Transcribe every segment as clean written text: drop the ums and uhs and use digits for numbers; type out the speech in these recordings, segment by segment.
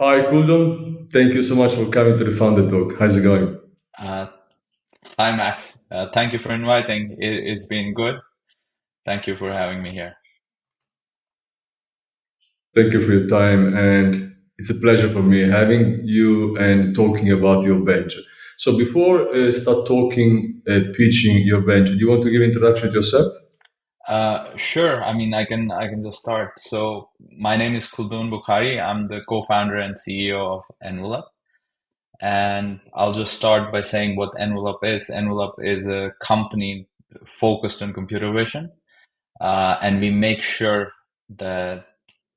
Hi, Khuldoon. Thank you so much for coming to the Founder Talk. How's it going? Uh, Hi, Max. Thank you for inviting. It's been good. Thank you for having me here. Thank you for your time, and it's a pleasure for me having you and talking about your venture. So, before start talking, pitching your venture, do you want to give introduction to yourself? Sure. I mean, I can just start. So, my name is Khuldoon Bukhari. I'm the co-founder and CEO of Envelope. And I'll just start by saying what Envelope is. Envelope is a company focused on computer vision, and we make sure that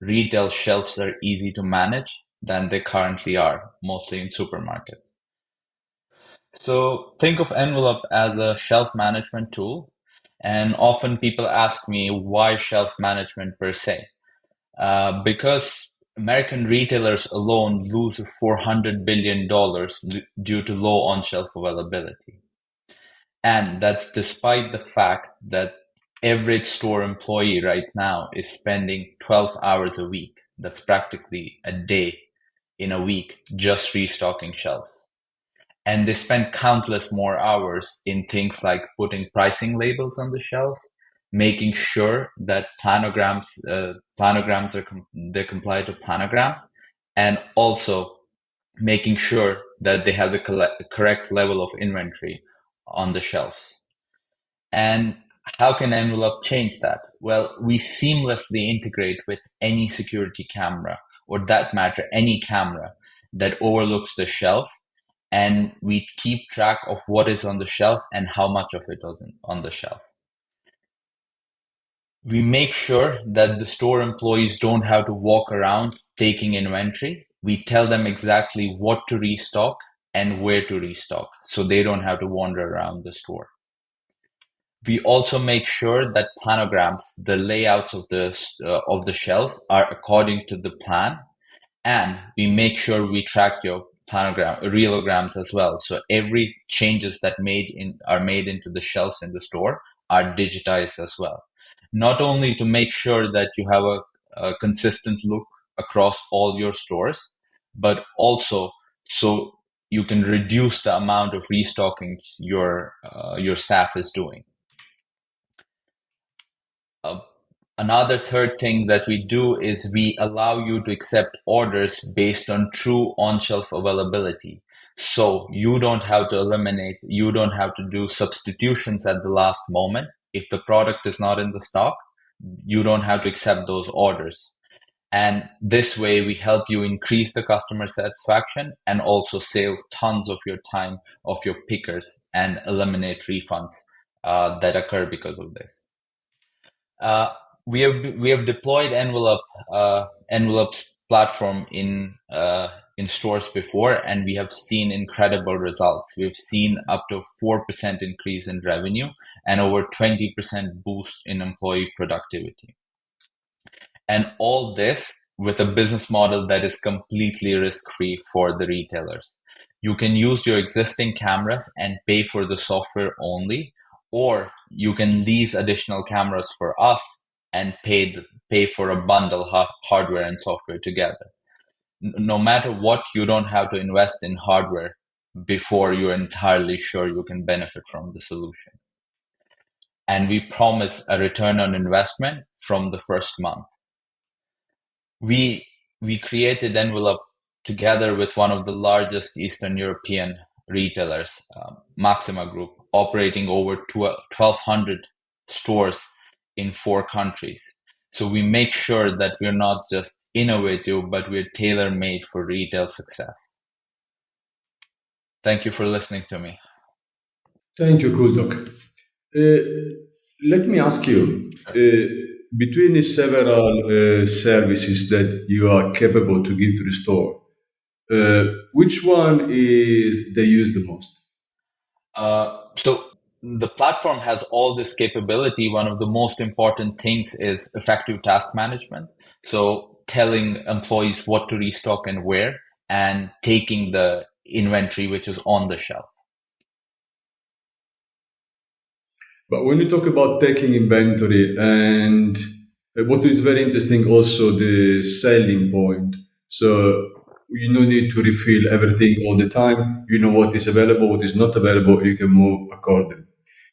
retail shelves are easy to manage than they currently are, mostly in supermarkets. So think of Envelope as a shelf management tool. And often people ask me why shelf management per se? Because American retailers alone lose $400 billion due to low on-shelf availability. And that's despite the fact that average store employee right now is spending 12 hours a week. That's practically a day in a week just restocking shelves. And they spend countless more hours in things like putting pricing labels on the shelves, making sure that planograms they comply to planograms, and also making sure that they have the correct level of inventory on the shelves. And how can Envelope change that? Well, we seamlessly integrate with any security camera, or that matter, any camera that overlooks the shelf, and we keep track of what is on the shelf and how much of it is on the shelf. We make sure that the store employees don't have to walk around taking inventory. We tell them exactly what to restock and where to restock so they don't have to wander around the store. We also make sure that planograms, the layouts of the shelves, are according to the plan, and we make sure we track your reelograms as well. So every changes that are made into the shelves in the store are digitized as well. Not only to make sure that you have a consistent look across all your stores, but also so you can reduce the amount of restocking your staff is doing. Uh, Another third thing that we do is we allow you to accept orders based on true on-shelf availability. So you don't have to do substitutions at the last moment. If the product is not in the stock, you don't have to accept those orders. And this way we help you increase the customer satisfaction and also save tons of your time of your pickers and eliminate refunds that occur because of this. Uh, we have deployed Envelope's platform in stores before, and we have seen incredible results. We've seen up to 4% increase in revenue and over 20% boost in employee productivity. And all this with a business model that is completely risk-free for the retailers. You can use your existing cameras and pay for the software only, or you can lease additional cameras for us and pay for a bundle hardware and software together. No matter what, you don't have to invest in hardware before you're entirely sure you can benefit from the solution. And we promise a return on investment from the first month. We we created Envelope together with one of the largest Eastern European retailers, Maxima Group, operating over 1,200 stores in 4 countries. So we make sure that we're not just innovative, but we're tailor-made for retail success. Thank you for listening to me. Thank you, Khuldoon. Let me ask you, between the several services that you are capable to give to the store, which one is they use the most? So the platform has all this capability. One of the most important things is effective task management. So telling employees what to restock and where, and taking the inventory which is on the shelf. But when you talk about taking inventory and what is very interesting also the selling point. So You no need to refill everything all the time. You know what is available, what is not available. You can move accordingly.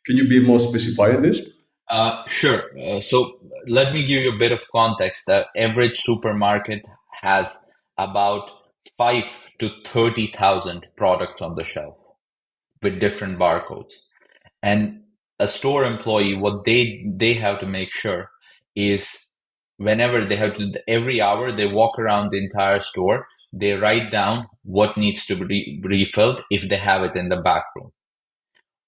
Can you be more specified in this? Sure. So let me give you a bit of context. The average supermarket has about 5 to 30,000 products on the shelf with different barcodes. And a store employee, what they have to make sure is whenever they have to, every hour they walk around the entire store, they write down what needs to be refilled if they have it in the back room.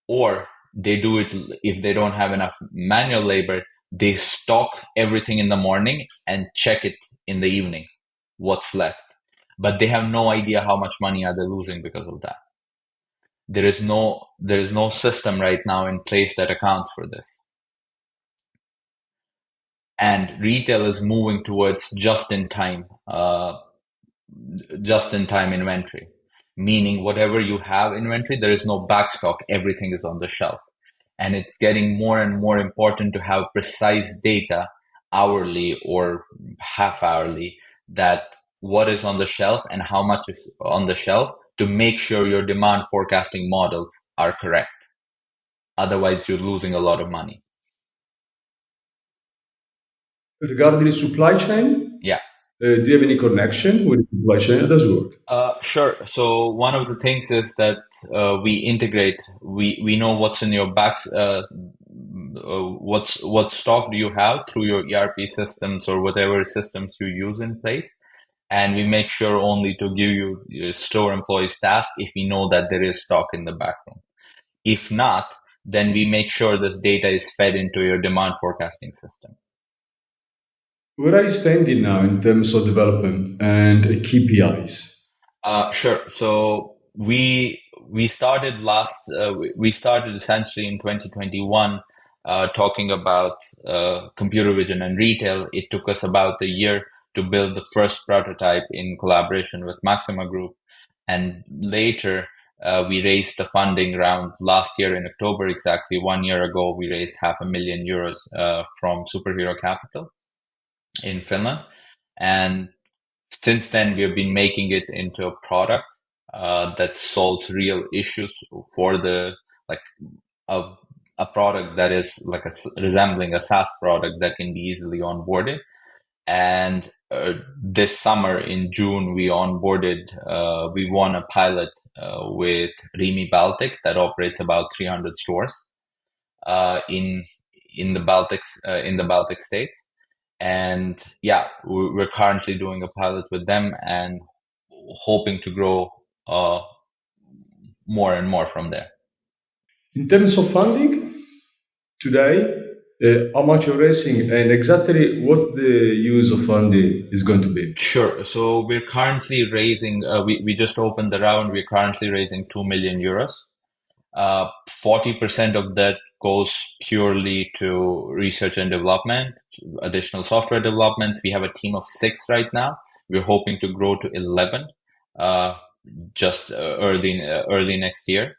Or they do it if they don't have enough manual labor, they stock everything in the morning and check it in the evening, what's left. But they have no idea how much money are they losing because of that. There is no system right now in place that accounts for this. And retail is moving towards just in time inventory, meaning whatever you have inventory, there is no backstock. Everything is on the shelf. And it's getting more and more important to have precise data hourly or half hourly that what is on the shelf and how much is on the shelf to make sure your demand forecasting models are correct. Otherwise, you're losing a lot of money. Regarding the supply chain, Yeah. do you have any connection with the supply chain? How does it work? Sure. So one of the things is that we integrate. We know what's in your backs. What stock do you have through your ERP systems or whatever systems you use in place, and we make sure only to give you your store employees tasks if we know that there is stock in the background. If not, then we make sure this data is fed into your demand forecasting system. Where are you standing now in terms of development and KPIs? Sure. So we started we started essentially in 2021 talking about computer vision and retail. It took us about a year to build the first prototype in collaboration with Maxima Group, and later we raised the funding round last year in October. Exactly 1 year ago, we raised €500,000 from Superhero Capital in Finland, and since then, we have been making it into a product that solves real issues for the like a a product that is like resembling a SaaS product that can be easily onboarded. And this summer in June, we won a pilot with Rimi Baltic that operates about 300 stores in the Baltic states. And yeah, we're currently doing a pilot with them and hoping to grow uh, more and more from there. In terms of funding, today, how much you're raising and exactly what's the use of funding is going to be? Sure. So we're currently raising, we just opened the round. We're currently raising €2 million. 40% of that goes purely to research and development, additional software development. We have a team of 6 right now. We're hoping to grow to 11 uh, just early next year.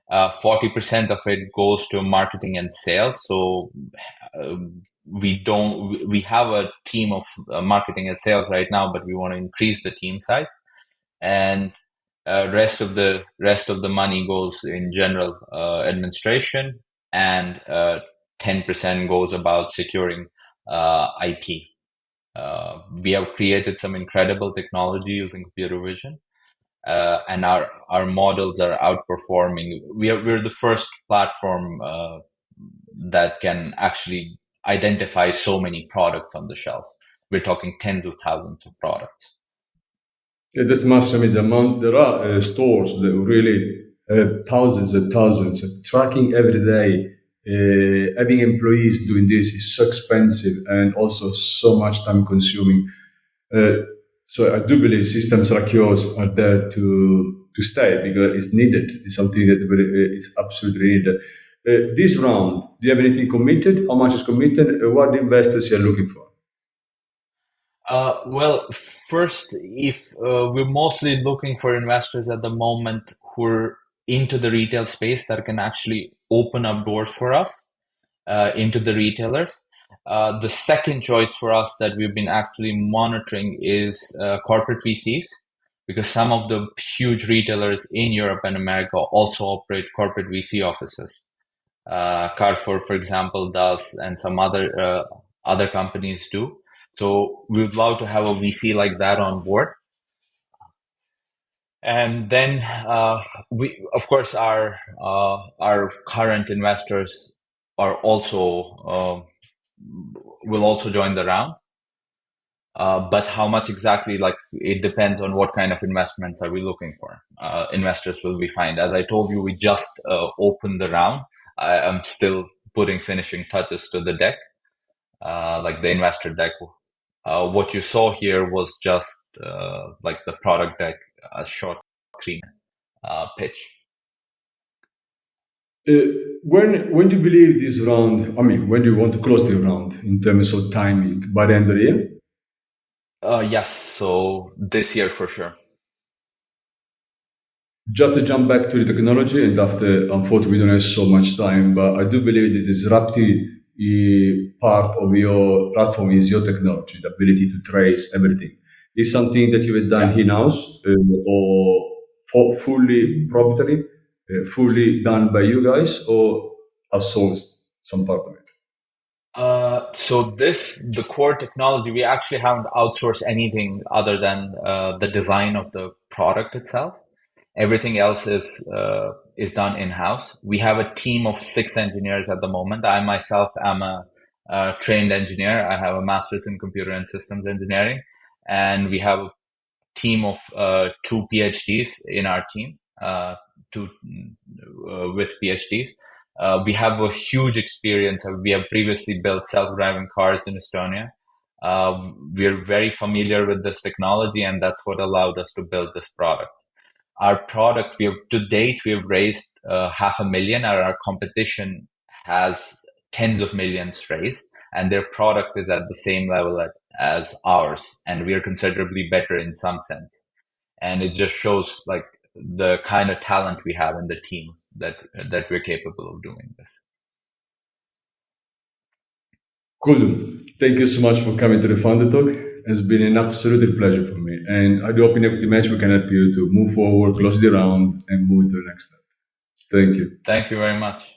40% of it goes to marketing and sales. So uh, we have a team of marketing and sales right now, but we want to increase the team size. And rest of the money goes in general administration, and 10% goes about securing IP. We have created some incredible technology using computer vision, and our models are outperforming. We're the first platform that can actually identify so many products on the shelf. We're talking tens of thousands of products. Yeah, that's massive. I mean, the amount there are stores that really thousands and thousands tracking every day. Having employees doing this is so expensive and also so much time consuming. Uh, so I do believe systems like yours are there to stay because it's needed. It's something that it's absolutely needed. This round, do you have anything committed? How much is committed? What investors you are looking for? Well, first, if we're mostly looking for investors at the moment who are into the retail space that can actually open up doors for us into the retailers. The second choice for us that we've been actually monitoring is corporate VCs because some of the huge retailers in Europe and America also operate corporate VC offices. Carrefour, for example, does, and some other companies do. So we would love to have a VC like that on board. And then we, of course, our current investors are also will also join the round. But how much exactly, like, it depends on what kind of investments are we looking for. Investors will be fine. As I told you, we just opened the round. I'm still putting finishing touches to the deck, like the investor deck. What you saw here was just like the product deck, a short 3 pitch. When do you believe this round? I mean, when do you want to close the round in terms of timing? By the end of the year? Yes, so this year for sure. Just to jump back to the technology, and after, unfortunately, we don't have so much time, but I do believe the disruptive part of your platform is your technology, the ability to trace everything. Is something that you have done Yeah. in-house or fully proprietary, fully done by you guys, or outsourced some part of it? So the core technology, we actually haven't outsourced anything other than the design of the product itself. Everything else is done in-house. We have a team of 6 engineers at the moment. I myself am a trained engineer. I have a master's in computer and systems engineering, and we have a team of 2 PhDs in our team, two with PhDs. We have a huge experience. We have previously built self-driving cars in Estonia. We're very familiar with this technology, and that's what allowed us to build this product. Our product, to date, we have raised 500,000, and our competition has tens of millions raised, and their product is at the same level as ours, and we are considerably better in some sense. And it just shows, like, the kind of talent we have in the team that we're capable of doing this. Khuldoon, thank you so much for coming to the Founder Talk. It's been an absolute pleasure for me. And I do hope in every match we can help you to move forward, close the round, and move to the next step. Thank you. Thank you very much.